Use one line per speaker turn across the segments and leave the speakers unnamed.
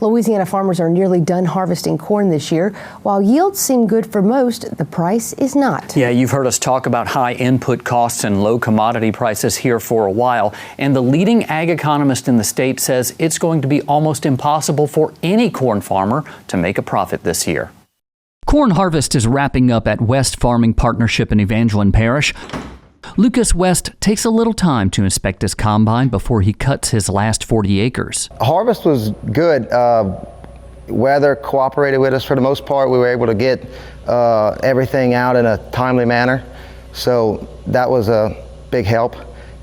Louisiana farmers are nearly done harvesting corn this year. While yields seem good for most, the price is not.
Yeah, you've heard us talk about high input costs and low commodity prices here for a while. And the leading ag economist in the state says it's going to be almost impossible for any corn farmer to make a profit this year. Corn harvest is wrapping up at West Farming Partnership in Evangeline Parish. Lucas West takes a little time to inspect his combine before he cuts his last 40 acres.
Harvest was good. Weather cooperated with us for the most part. We were able to get everything out in a timely manner. So that was a big help.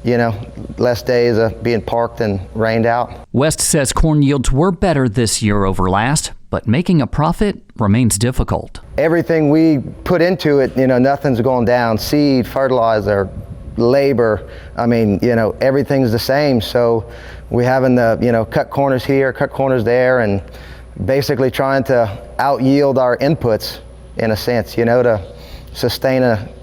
You know, less days of being parked and rained out.
West says corn yields were better this year over last, but making a profit remains difficult.
Everything we put into it, you know, nothing's going down. Seed, fertilizer, labor, I mean, you know, everything's the same. So we're having to, you know, cut corners here, cut corners there, and basically trying to out-yield our inputs in a sense, you know, to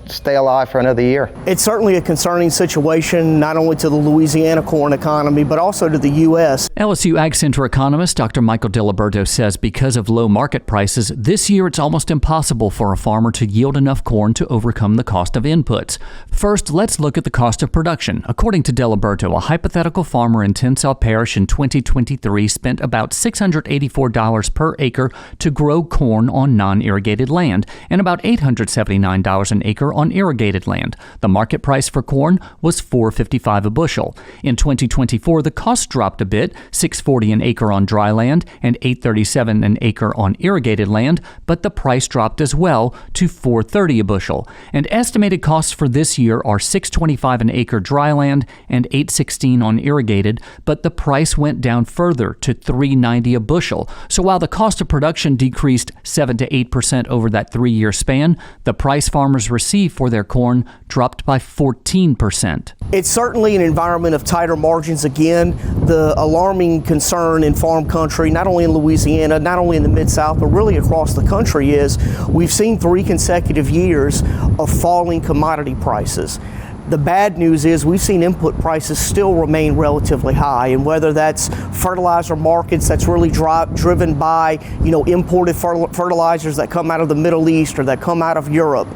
stay alive for another year.
It's certainly a concerning situation, not only to the Louisiana corn economy, but also to the U.S.
LSU Ag Center economist Dr. Michael Diliberto says because of low market prices, this year it's almost impossible for a farmer to yield enough corn to overcome the cost of inputs. First, let's look at the cost of production. According to Diliberto, a hypothetical farmer in Tensas Parish in 2023 spent about $684 per acre to grow corn on non-irrigated land and about $879 an acre on irrigated land. The market price for corn was $4.55 a bushel. In 2024, the cost dropped a bit, $6.40 an acre on dry land and $8.37 an acre on irrigated land, but the price dropped as well to $4.30 a bushel. And estimated costs for this year are $6.25 an acre dry land and $8.16 on irrigated, but the price went down further to $3.90 a bushel. So while the cost of production decreased 7 to 8% over that 3-year span, the price farmers received for their corn dropped by 14%.
It's certainly an environment of tighter margins again. The alarming concern in farm country, not only in Louisiana, not only in the Mid-South, but really across the country is we've seen 3 consecutive years of falling commodity prices. The bad news is we've seen input prices still remain relatively high, and whether that's fertilizer markets that's really driven by, you know, imported fertilizers that come out of the Middle East or that come out of Europe,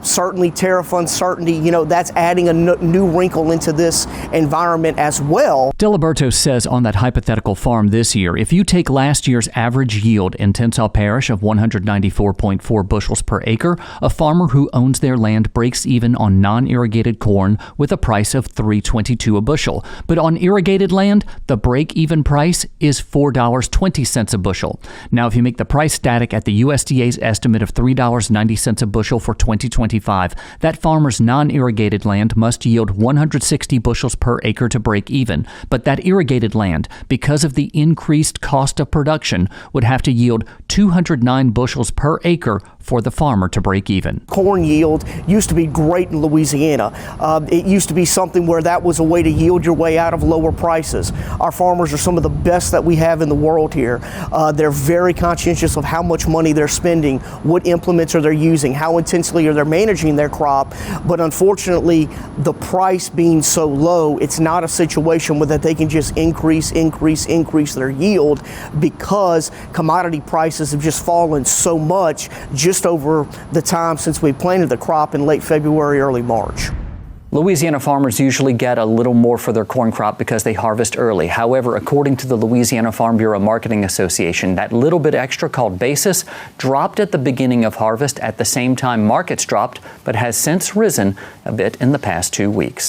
certainly tariff uncertainty, you know, that's adding a new wrinkle into this environment as well.
Diliberto says on that hypothetical farm this year, if you take last year's average yield in Tensas Parish of 194.4 bushels per acre, a farmer who owns their land breaks even on non-irrigated corn with a price of $3.22 a bushel. But on irrigated land, the break-even price is $4.20 a bushel. Now, if you make the price static at the USDA's estimate of $3.90 a bushel for 2025, that farmer's non-irrigated land must yield 160 bushels per acre to break even. But that irrigated land, because of the increased cost of production, would have to yield 209 bushels per acre for the farmer to break even.
Corn yield used to be great in Louisiana. It used to be something where that was a way to yield your way out of lower prices. Our farmers are some of the best that we have in the world here. They're very conscientious of how much money they're spending, what implements are they using, how intensely are they managing their crop. But unfortunately, the price being so low, it's not a situation where that they can just increase their yield, because commodity prices have just fallen so much just over the time since we planted the crop in late February, early March.
Louisiana farmers usually get a little more for their corn crop because they harvest early. However, according to the Louisiana Farm Bureau Marketing Association, that little bit extra called basis dropped at the beginning of harvest at the same time markets dropped, but has since risen a bit in the past 2 weeks.